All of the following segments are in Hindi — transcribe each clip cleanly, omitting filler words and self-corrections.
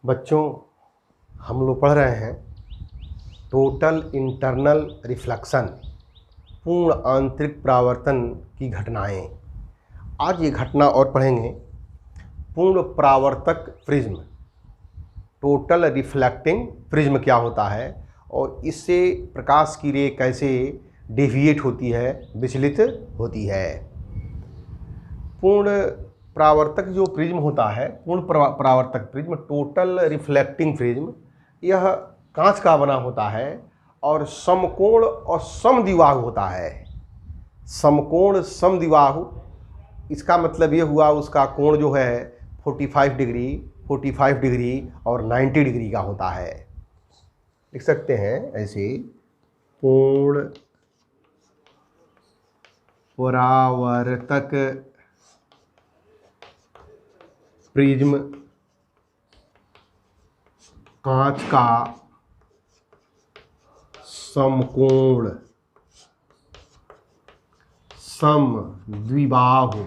बच्चों, हम लोग पढ़ रहे हैं टोटल इंटरनल रिफ्लेक्शन, पूर्ण आंतरिक परावर्तन की घटनाएं। आज ये घटना और पढ़ेंगे पूर्ण परावर्तक प्रिज्म, टोटल रिफ्लेक्टिंग प्रिज्म क्या होता है और इससे प्रकाश की रे कैसे डेविएट होती है, विचलित होती है। पूर्ण परावर्तक जो प्रिज्म होता है, पूर्ण परावर्तक प्रिज्म, टोटल रिफ्लेक्टिंग प्रिज्म, यह कांच का बना होता है और समकोण और समद्विबाहु होता है। समकोण समद्विबाहु, इसका मतलब ये हुआ उसका कोण जो है 45 डिग्री, 45 डिग्री और 90 डिग्री का होता है। लिख सकते हैं ऐसे, पूर्ण परावर्तक प्रिज्म कांच का समकोण समद्विबाहु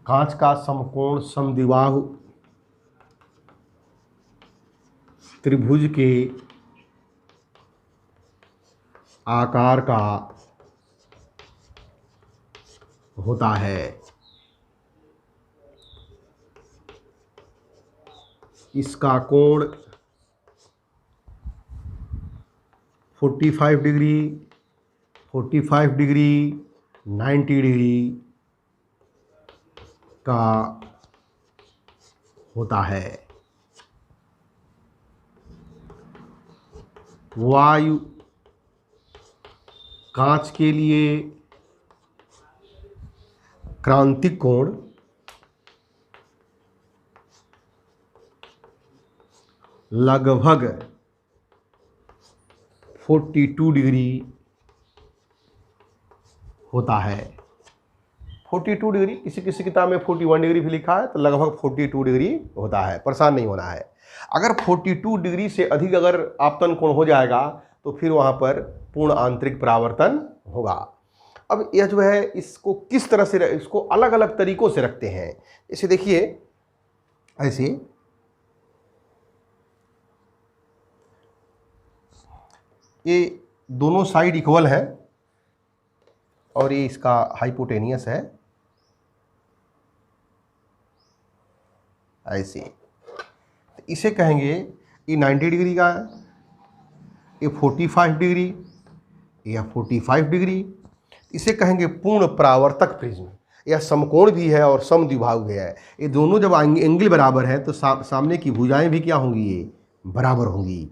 कांच का समकोण समद्विबाहु त्रिभुज के आकार का होता है। इसका कोण 45 डिग्री, 45 डिग्री, 90 डिग्री का होता है। वायु कांच के लिए क्रांतिक कोण लगभग 42 डिग्री होता है। 42 डिग्री, किसी किसी किताब में 41 डिग्री भी लिखा है, तो लगभग 42 डिग्री होता है। परेशान नहीं होना है। अगर 42 डिग्री से अधिक अगर आपतन कोण हो जाएगा तो फिर वहाँ पर पूर्ण आंतरिक परावर्तन होगा। अब यह जो है, इसको किस तरह से, इसको अलग अलग तरीकों से रखते हैं। इसे देखिए ऐसे, ये दोनों साइड इक्वल है और ये इसका हाइपोटेनियस है ऐसे। इसे कहेंगे ये 90 डिग्री का है, ये 45 डिग्री, या 45 डिग्री। इसे कहेंगे पूर्ण परावर्तक प्रिज्म। यह समकोण भी है और समद्विबाहु भी है। ये दोनों जब एंगल बराबर है तो सामने की भुजाएं भी क्या होंगी, ये बराबर होंगी।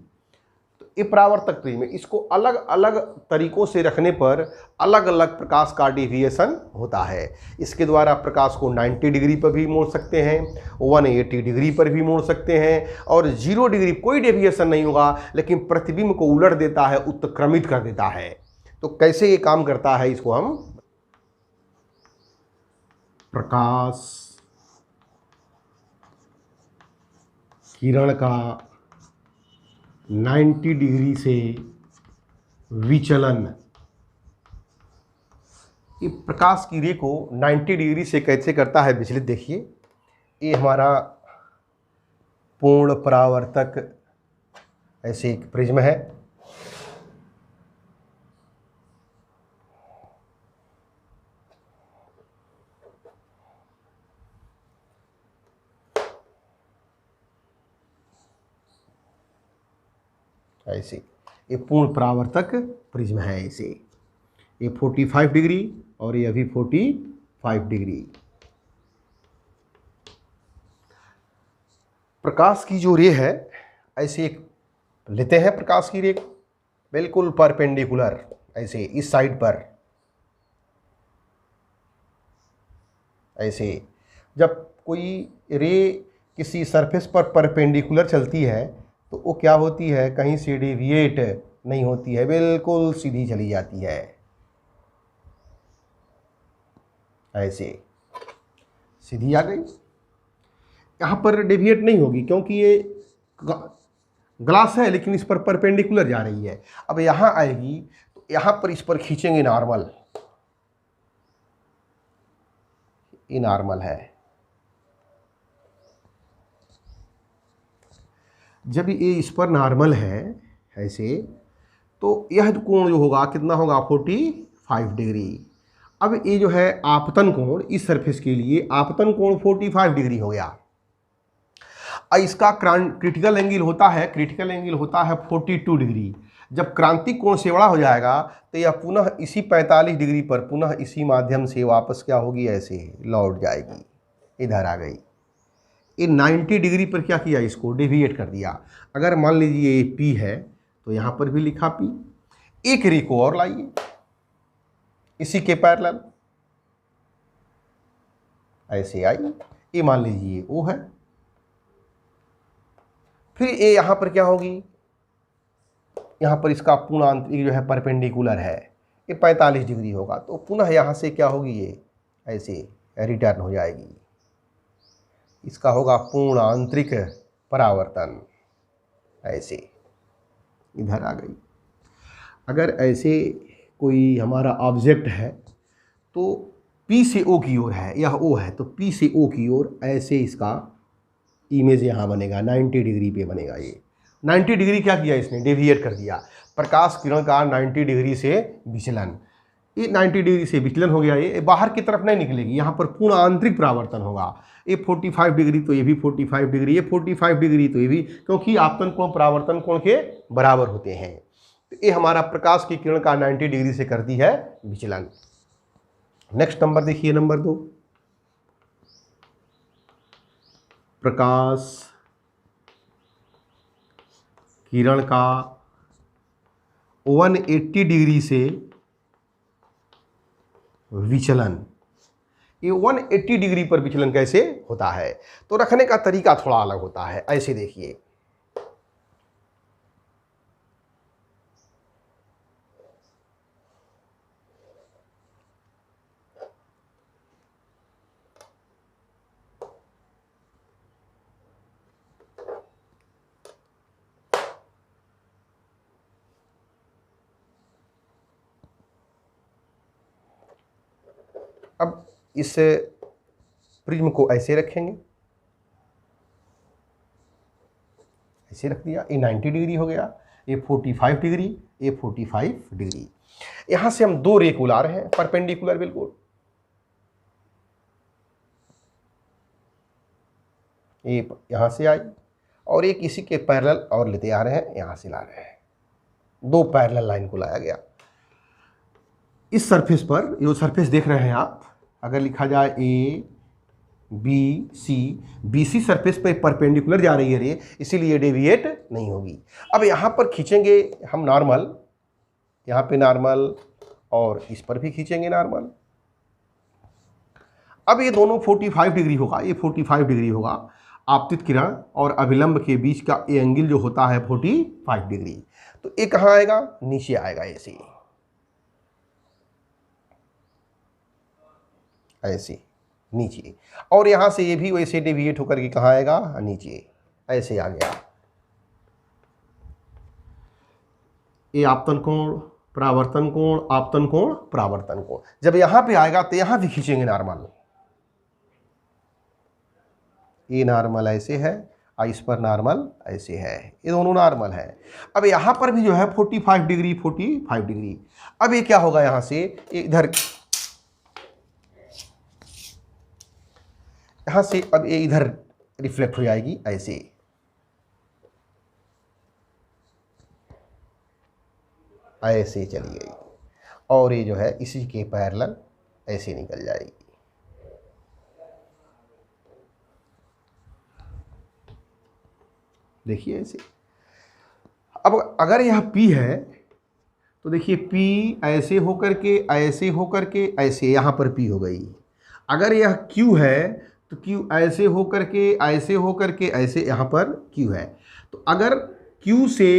तो ये परावर्तक प्रिज्म, इसको अलग अलग तरीकों से रखने पर अलग अलग प्रकाश का डेविएशन होता है। इसके द्वारा प्रकाश को 90 डिग्री पर भी मोड़ सकते हैं, 180 डिग्री पर भी मोड़ सकते हैं और 0 डिग्री कोई डेविएशन नहीं होगा, लेकिन प्रतिबिंब को उलट देता है, उत्क्रमित कर देता है। तो कैसे ये काम करता है, इसको हम प्रकाश किरण का 90 डिग्री से विचलन, ये प्रकाश की रे को 90 डिग्री से कैसे करता है विचलित। देखिए, ये हमारा पूर्ण परावर्तक ऐसे एक प्रिज्म है। ऐसे ये पूर्ण परावर्तक प्रिज्म है। ऐसे ये 45 डिग्री और ये अभी 45 डिग्री। प्रकाश की जो रे है, ऐसे एक लेते हैं प्रकाश की रे बिल्कुल परपेंडिकुलर, ऐसे इस साइड पर। ऐसे जब कोई रे किसी सरफेस पर परपेंडिकुलर चलती है तो वो क्या होती है, कहीं से डेविएट नहीं होती है, बिल्कुल सीधी चली जाती है। ऐसे सीधी आ गई, यहाँ पर डेविएट नहीं होगी क्योंकि ये ग्लास है लेकिन इस पर परपेंडिकुलर जा रही है। अब यहाँ आएगी तो यहाँ पर इस पर खींचेंगे नॉर्मल, ये नॉर्मल है, जब ये इस पर नॉर्मल है ऐसे, तो यह कोण जो होगा कितना होगा 45 डिग्री। अब ये जो है आपतन कोण इस सरफेस के लिए आपतन कोण 45 डिग्री हो गया। और इसका क्रिटिकल एंगल होता है 42 डिग्री। जब क्रांतिक कोण से बड़ा हो जाएगा तो यह पुनः इसी 45 डिग्री पर पुनः इसी माध्यम से वापस क्या होगी, ऐसे लौट जाएगी, इधर आ गई। ये 90 डिग्री पर क्या किया, इसको डेविएट कर दिया। अगर मान लीजिए ये P है तो यहाँ पर भी लिखा P। एक रे को और लाइए इसी के पैरेलल, ऐसे आई, ये मान लीजिए O है। फिर ये यहाँ पर क्या होगी, यहाँ पर इसका पूर्ण आंतरिक जो है परपेंडिकुलर है, ये 45 डिग्री होगा, तो पुनः यहाँ से क्या होगी, ये ऐसे रिटर्न हो जाएगी। इसका होगा पूर्ण आंतरिक परावर्तन, ऐसे इधर आ गई। अगर ऐसे कोई हमारा ऑब्जेक्ट है तो P से O की ओर है, यह O है, तो P से O की ओर ऐसे इसका इमेज यहाँ बनेगा, 90 डिग्री पे बनेगा। ये 90 डिग्री क्या किया इसने, डेविएट कर दिया। प्रकाश किरण का 90 डिग्री से विचलन, ये 90 डिग्री से विचलन हो गया, ये बाहर की तरफ नहीं निकलेगी, यहाँ पर पूर्ण आंतरिक परावर्तन होगा। ये 45 डिग्री तो ये भी 45 डिग्री, ये 45 डिग्री तो ये भी, क्योंकि आपतन कोण परावर्तन कोण के बराबर होते हैं। तो ये हमारा प्रकाश की किरण का 90 डिग्री से करती है विचलन। नेक्स्ट नंबर देखिए, नंबर 2, प्रकाश किरण का 180 डिग्री से विचलन। ये 180 डिग्री पर विचलन कैसे होता है, तो रखने का तरीका थोड़ा अलग होता है। ऐसे देखिए, अब इस प्रिज्म को ऐसे रखेंगे, ऐसे रख दिया, ये 90 डिग्री हो गया, ये 45 डिग्री, ये 45 डिग्री। यहां से हम 2 रे को ला रहे हैं परपेंडिकुलर बिल्कुल, ये यहां से आई और एक इसी के पैरेलल और लेते आ रहे हैं, यहां से ला रहे हैं, 2 पैरेलल लाइन को लाया गया। इस सरफेस पर, ये सरफेस देख रहे हैं आप, अगर लिखा जाए A B C, BC surface पे परपेंडिकुलर जा रही है रे, इसीलिए डेविएट नहीं होगी। अब यहाँ पर खींचेंगे हम नॉर्मल, यहाँ पे नॉर्मल, और इस पर भी खींचेंगे नॉर्मल। अब ये दोनों 45 डिग्री होगा, ये 45 डिग्री होगा। आपतित किरण और अभिलंब के बीच का ये एंगल जो होता है 45 डिग्री। तो ये कहाँ आएगा, नीचे आएगा, ऐसे ऐसे नीचे, और यहाँ से ये भी वैसे डेविएट होकर के कहाँ आएगा, नीचे, ऐसे आ गया। ये आपतन कोण, परावर्तन कोण, आपतन कोण, परावर्तन कोण। जब यहाँ पे आएगा तो यहाँ भी खींचेंगे नॉर्मल, ये नॉर्मल ऐसे है और इस पर नॉर्मल ऐसे है, ये दोनों नॉर्मल है। अब यहाँ पर भी जो है 45 डिग्री 45 डिग्री। अब ये क्या होगा, यहाँ से इधर, यहाँ से अब ये इधर रिफ्लेक्ट हो जाएगी, ऐसे ऐसे चली गई, और ये जो है इसी के पैरेलल ऐसे निकल जाएगी। देखिए ऐसे। अब अगर यह P है तो देखिए P ऐसे होकर के, ऐसे होकर के, ऐसे, यहाँ पर P हो गई। अगर यह Q है तो Q ऐसे होकर के, ऐसे होकर के, ऐसे, यहाँ पर Q है। तो अगर Q से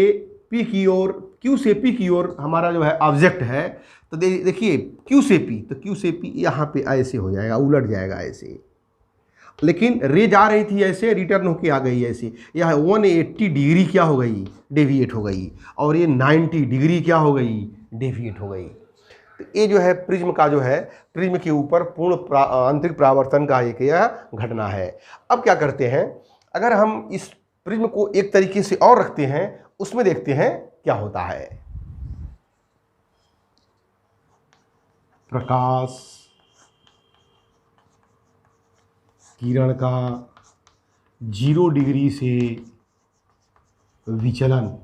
P की ओर, Q से P की ओर हमारा जो है ऑब्जेक्ट है, तो देखिए Q से P, तो Q से P यहाँ पे ऐसे हो जाएगा, उलट जाएगा ऐसे। लेकिन रे जा रही थी ऐसे, रिटर्न होके आ गई ऐसे, यह 180 डिग्री क्या हो गई, डेविएट हो गई, और ये 90 डिग्री क्या हो गई, डेविएट हो गई। तो ये जो है प्रिज्म का जो है, प्रिज्म के ऊपर पूर्ण आंतरिक परावर्तन का एक यह घटना है। अब क्या करते हैं, अगर हम इस प्रिज्म को एक तरीके से और रखते हैं, उसमें देखते हैं क्या होता है। प्रकाश किरण का 0 डिग्री से विचलन,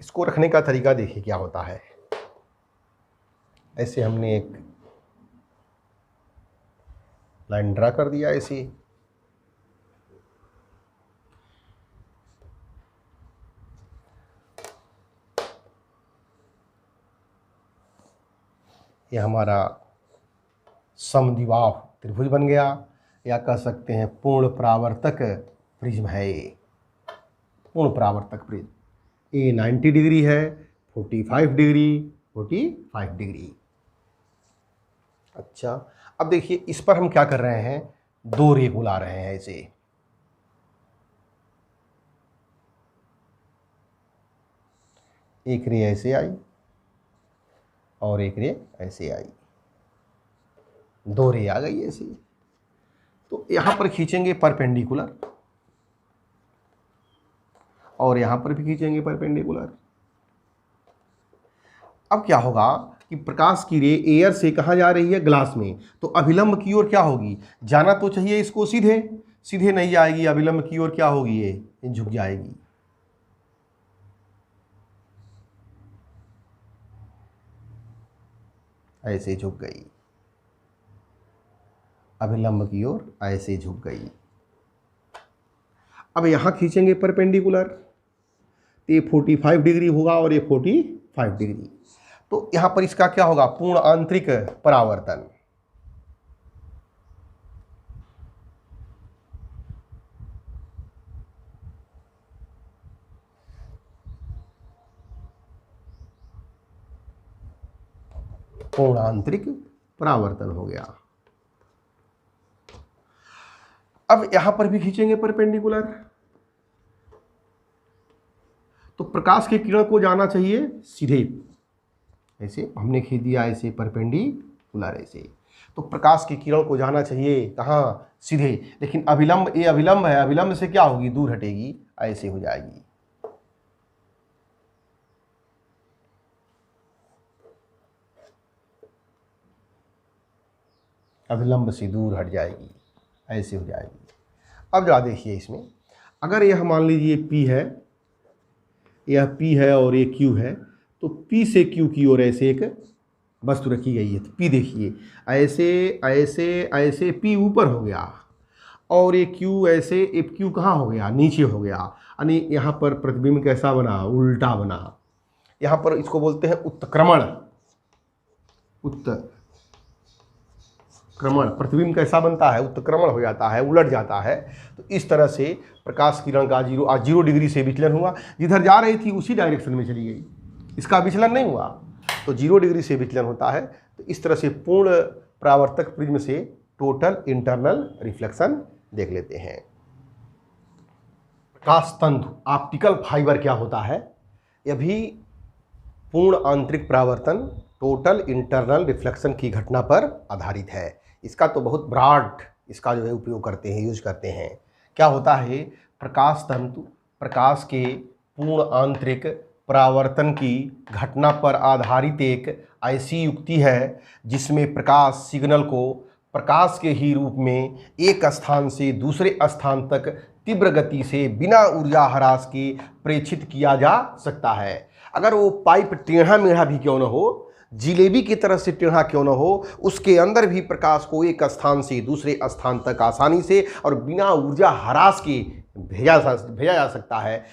इसको रखने का तरीका देखिए क्या होता है। ऐसे हमने एक लाइन ड्रा कर दिया ऐसे, ये हमारा समद्विबाहु त्रिभुज बन गया, या कह सकते हैं पूर्ण परावर्तक प्रिज्म है ये, पूर्ण परावर्तक प्रिज्म। ये 90 डिग्री है, 45 डिग्री, 45 डिग्री। अच्छा, अब देखिए इस पर हम क्या कर रहे हैं, 2 रे बुला रहे हैं ऐसे, एक रे ऐसे आई और एक रे ऐसे आई, 2 रे आ गई ऐसे। तो यहां पर खींचेंगे परपेंडिकुलर और यहां पर भी खींचेंगे परपेंडिकुलर। अब क्या होगा कि प्रकाश की रे एयर से कहाँ जा रही है, ग्लास में, तो अभिलंब की ओर क्या होगी, जाना तो चाहिए इसको सीधे, सीधे नहीं जाएगी, अभिलंब की ओर क्या होगी, ये झुक जाएगी। ऐसे झुक गई, अभिलंब की ओर ऐसे झुक गई। अब यहां खींचेंगे परपेंडिकुलर, तो ये 45 डिग्री होगा और ये 45 डिग्री। तो यहां पर इसका क्या होगा, पूर्ण आंतरिक परावर्तन। पूर्ण आंतरिक परावर्तन हो गया। अब यहां पर भी खींचेंगे परपेंडिकुलर, तो प्रकाश की किरण को जाना चाहिए सीधे, ऐसे हमने खींच दिया ऐसे परपेंडिकुलर ऐसे, तो प्रकाश की किरण को जाना चाहिए कहाँ, सीधे। लेकिन अभिलंब, ये अभिलंब है, अभिलंब से क्या होगी, दूर हटेगी, ऐसे हो जाएगी। अभिलंब से दूर हट जाएगी, ऐसे हो जाएगी। अब जरा देखिए इसमें, अगर यह मान लीजिए P है, यह P है और ये Q है, तो P से Q की ओर ऐसे एक वस्तु रखी गई है, तो P देखिए ऐसे ऐसे ऐसे, P ऊपर हो गया और ये Q ऐसे, Q कहाँ हो गया, नीचे हो गया, यानी यहाँ पर प्रतिबिंब कैसा बना, उल्टा बना। यहाँ पर इसको बोलते हैं उत्क्रमण, उत्क्रमण, प्रतिबिंब कैसा बनता है, उत्क्रमण हो जाता है, उलट जाता है। तो इस तरह से प्रकाश किरण का 0 डिग्री से विचलन हुआ, जिधर जा रही थी उसी डायरेक्शन में चली गई, इसका विचलन नहीं हुआ, तो 0 डिग्री से विचलन होता है। तो इस तरह से पूर्ण परावर्तक प्रिज्म से टोटल इंटरनल रिफ्लेक्शन देख लेते हैं। प्रकाश तंतु ऑप्टिकल फाइबर क्या होता है, यह भी पूर्ण आंतरिक परावर्तन टोटल इंटरनल रिफ्लेक्शन की घटना पर आधारित है। इसका तो बहुत ब्रॉड इसका जो है उपयोग करते हैं, यूज करते हैं। क्या होता है, प्रकाश तंतु प्रकाश के पूर्ण आंतरिक परावर्तन की घटना पर आधारित एक ऐसी युक्ति है जिसमें प्रकाश सिग्नल को प्रकाश के ही रूप में एक स्थान से दूसरे स्थान तक तीव्र गति से बिना ऊर्जा ह्रास के प्रेषित किया जा सकता है। अगर वो पाइप टेढ़ा मेढ़ा भी क्यों न हो, जिलेबी की तरह से टेढ़ा क्यों न हो, उसके अंदर भी प्रकाश को एक स्थान से दूसरे स्थान तक आसानी से और बिना ऊर्जा ह्रास के भेजा जा सकता है।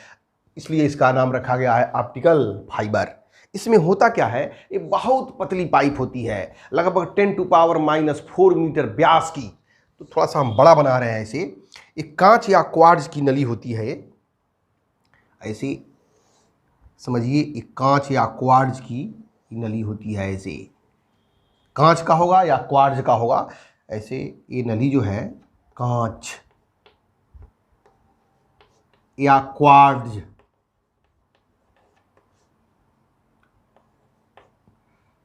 इसलिए इसका नाम रखा गया है ऑप्टिकल फाइबर। इसमें होता क्या है, ये बहुत पतली पाइप होती है, लगभग 10⁻⁻⁴ मीटर व्यास की। तो थोड़ा सा हम बड़ा बना रहे हैं ऐसे, एक कांच या क्वार्ट्ज की नली होती है, ऐसे समझिए, एक कांच या क्वार्ट्ज की नली होती है, ऐसे कांच का होगा या क्वार्ट्ज का होगा, ऐसे ये नली जो है कांच या क्वार्ट्ज,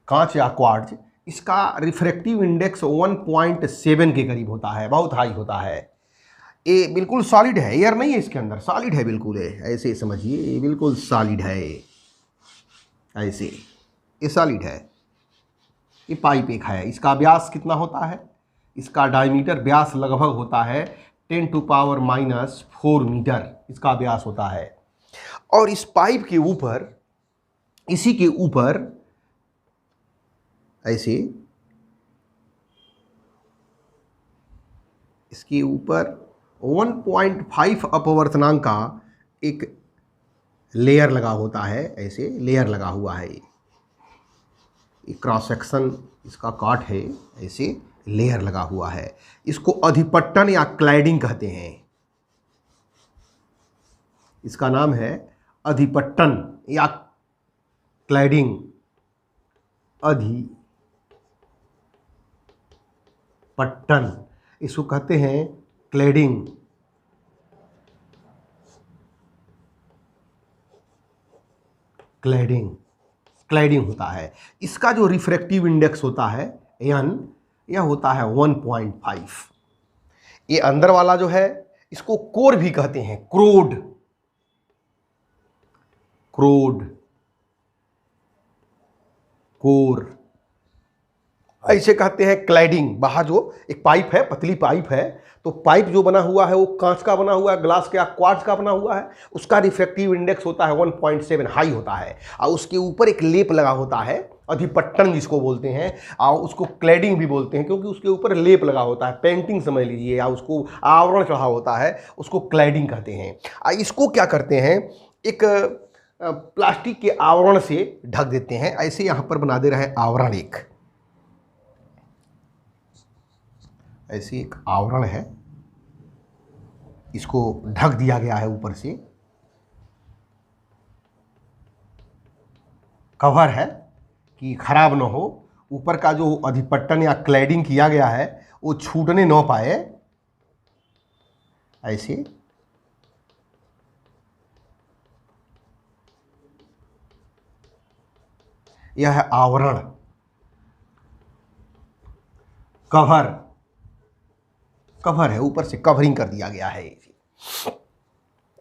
कांच या क्वार्ट्ज, इसका रिफ्रैक्टिव इंडेक्स 1.7 के करीब होता है, बहुत हाई होता है। ये बिल्कुल सॉलिड है, एयर नहीं है इसके अंदर, सॉलिड है बिल्कुल, है ऐसे समझिए, ये बिल्कुल सॉलिड है, ऐसे ये सॉलिड है। ये पाइप एक है, इसका व्यास कितना होता है, इसका डायमीटर व्यास लगभग होता है 10⁻⁻⁴ मीटर, इसका व्यास होता है। और इस पाइप के ऊपर, इसी के ऊपर ऐसे, इसके ऊपर 1.5 अपवर्तनांक का एक लेयर लगा होता है, ऐसे लेयर लगा हुआ है। ये क्रॉस सेक्शन इसका काट है, ऐसे लेयर लगा हुआ है। इसको अधिपट्टन या क्लैडिंग कहते हैं। इसका नाम है अधिपट्टन या क्लैडिंग, अधिपट्टन, इसको कहते हैं क्लैडिंग। क्लैडिंग होता है। इसका जो रिफ्रैक्टिव इंडेक्स होता है n, यह होता है 1.5। ये अंदर वाला जो है इसको कोर भी कहते हैं, कोर ऐसे कहते हैं। क्लैडिंग, बाहर जो एक पाइप है, पतली पाइप है, तो पाइप जो बना हुआ है वो कांच का बना हुआ है, ग्लास का, क्वार्ट्ज का बना हुआ है, उसका रिफ्रैक्टिव इंडेक्स होता है 1.7, हाई होता है। और उसके ऊपर एक लेप लगा होता है, अधिपट्टन जिसको बोलते हैं, और उसको क्लैडिंग भी बोलते हैं क्योंकि उसके ऊपर लेप लगा होता है, पेंटिंग समझ लीजिए, या उसको आवरण चढ़ा होता है, उसको क्लैडिंग कहते हैं। इसको क्या करते हैं, एक प्लास्टिक के आवरण से ढक देते हैं, ऐसे यहाँ पर बना दे रहे हैं आवरण, एक ऐसे एक आवरण है, इसको ढक दिया गया है ऊपर से, कवर है कि खराब ना हो। ऊपर का जो अधिपट्टन या क्लैडिंग किया गया है वो छूटने ना पाए, ऐसे यह है आवरण, कवर है, ऊपर से कवरिंग कर दिया गया है।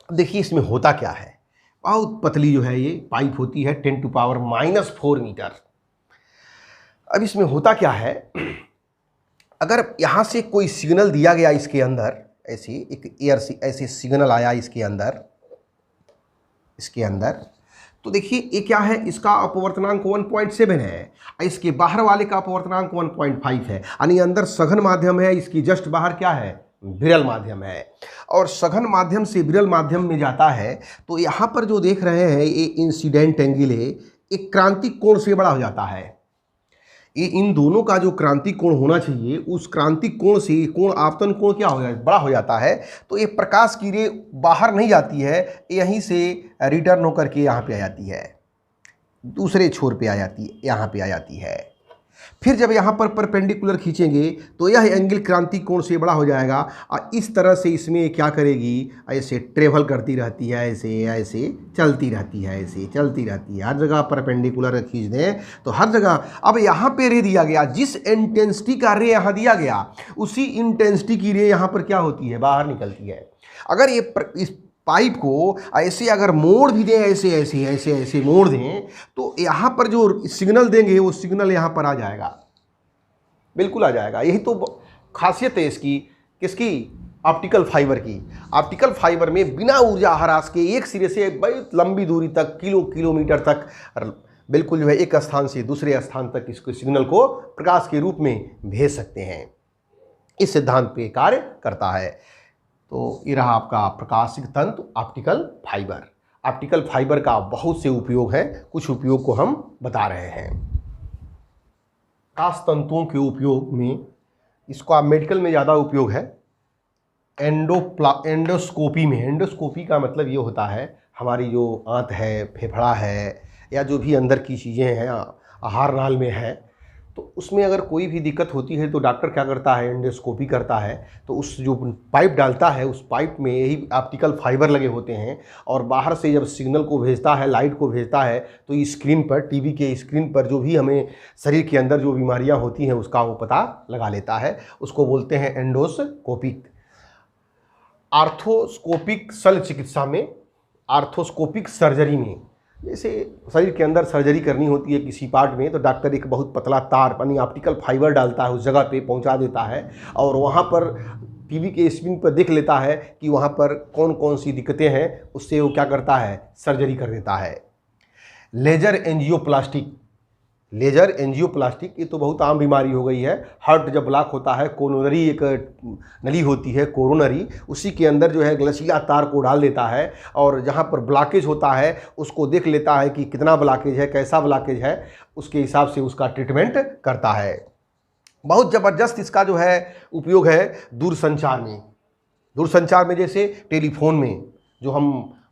देखिए इसमें होता क्या है, बहुत पतली जो है ये पाइप होती है, 10⁻⁻⁴ मीटर। अब इसमें होता क्या है, अगर यहाँ से कोई सिग्नल दिया गया इसके अंदर, ऐसे एक एयर से ऐसे सिग्नल आया इसके अंदर, तो देखिए ये क्या है, इसका अपवर्तनांक 1.7 है, इसके बाहर वाले का अपवर्तनांक 1.5 है, यानी अंदर सघन माध्यम है, इसकी जस्ट बाहर क्या है, विरल माध्यम है। और सघन माध्यम से विरल माध्यम में जाता है, तो यहाँ पर जो देख रहे हैं ये इंसिडेंट एंगल है, एक क्रांतिक कोण से बड़ा हो जाता है। ये इन दोनों का जो क्रांतिक कोण होना चाहिए, उस क्रांतिक कोण से कोण आपतन कोण क्या हो जाए, बड़ा हो जाता है। तो ये प्रकाश की रे बाहर नहीं जाती है, यहीं से रिटर्न होकर के यहाँ पे आ जाती है, दूसरे छोर पे आ जाती है, यहाँ पे आ जाती है। फिर जब यहाँ पर परपेंडिकुलर खींचेंगे तो यह एंगल क्रांतिक कोण से बड़ा हो जाएगा, और इस तरह से इसमें क्या करेगी, ऐसे ट्रेवल करती रहती है, ऐसे चलती रहती है, ऐसे चलती रहती है। हर जगह परपेंडिकुलर खींच दें तो हर जगह, अब यहाँ पे रे दिया गया, जिस इंटेंसिटी का रे यहाँ दिया गया, उसी इंटेंसिटी की रे यहाँ पर क्या होती है, बाहर निकलती है। अगर ये इस पाइप को ऐसे अगर मोड़ भी दें, ऐसे मोड़ दें, तो यहाँ पर जो सिग्नल देंगे वो सिग्नल यहाँ पर आ जाएगा, बिल्कुल आ जाएगा। यही तो खासियत है इसकी, किसकी, ऑप्टिकल फाइबर की। ऑप्टिकल फाइबर में बिना ऊर्जा ह्रास के एक सिरे से बहुत लंबी दूरी तक, किलोमीटर तक, बिल्कुल जो है एक स्थान से दूसरे स्थान तक इसको सिग्नल को प्रकाश के रूप में भेज सकते हैं। इस सिद्धांत पे कार्य करता है। तो ये रहा आपका प्रकाशिक तंतु, ऑप्टिकल फाइबर। ऑप्टिकल फाइबर का बहुत से उपयोग है, कुछ उपयोग को हम बता रहे हैं। प्रकाश तंतुओं के उपयोग में इसका मेडिकल में ज़्यादा उपयोग है। एंडोस्कोपी में, एंडोस्कोपी का मतलब ये होता है, हमारी जो आंत है, फेफड़ा है, या जो भी अंदर की चीज़ें हैं आहार नाल में है, तो उसमें अगर कोई भी दिक्कत होती है तो डॉक्टर क्या करता है, एंडोस्कोपी करता है। तो उस जो पाइप डालता है, उस पाइप में यही ऑप्टिकल फाइबर लगे होते हैं, और बाहर से जब सिग्नल को भेजता है, लाइट को भेजता है, तो इस स्क्रीन पर, टीवी के स्क्रीन पर जो भी हमें शरीर के अंदर जो बीमारियां होती हैं उसका वो पता लगा लेता है। उसको बोलते हैं एंडोस्कोपिक। आर्थोस्कोपिक शल्य चिकित्सा में, आर्थोस्कोपिक सर्जरी में, जैसे शरीर के अंदर सर्जरी करनी होती है किसी पार्ट में, तो डॉक्टर एक बहुत पतला तार यानी ऑप्टिकल फाइबर डालता है, उस जगह पे पहुंचा देता है और वहाँ पर टीवी के स्क्रीन पर देख लेता है कि वहाँ पर कौन कौन सी दिक्कतें हैं, उससे वो क्या करता है, सर्जरी कर देता है। लेजर एंजियोप्लास्टिक, लेजर एंजियोप्लास्टिक ये तो बहुत आम बीमारी हो गई है। हार्ट जब ब्लॉक होता है, कोरोनरी एक नली होती है कोरोनरी, उसी के अंदर जो है लचीला तार को डाल देता है और जहाँ पर ब्लॉकेज होता है उसको देख लेता है कि कितना ब्लॉकेज है, कैसा ब्लॉकेज है, उसके हिसाब से उसका ट्रीटमेंट करता है। बहुत ज़बरदस्त इसका जो है उपयोग है दूरसंचार में। दूरसंचार में जैसे टेलीफोन में, जो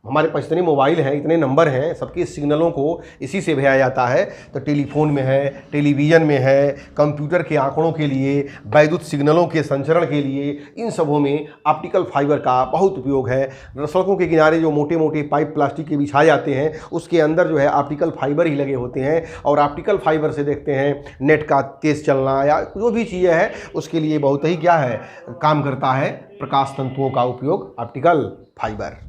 हमारे पास इतने मोबाइल हैं, इतने नंबर हैं, सबके सिग्नलों को इसी से भेजा जाता है। तो टेलीफोन में है, टेलीविज़न में है, कंप्यूटर के आंकड़ों के लिए, वैद्युत सिग्नलों के संचरण के लिए, इन सबों में ऑप्टिकल फाइबर का बहुत उपयोग है। सड़कों के किनारे जो मोटे मोटे पाइप प्लास्टिक के बिछाए जाते हैं, उसके अंदर जो है ऑप्टिकल फाइबर ही लगे होते हैं और ऑप्टिकल फाइबर से देखते हैं नेट का तेज़ चलना या जो भी चीज़ें है, उसके लिए बहुत ही क्या है, काम करता है प्रकाश तंतुओं का उपयोग ऑप्टिकल फाइबर।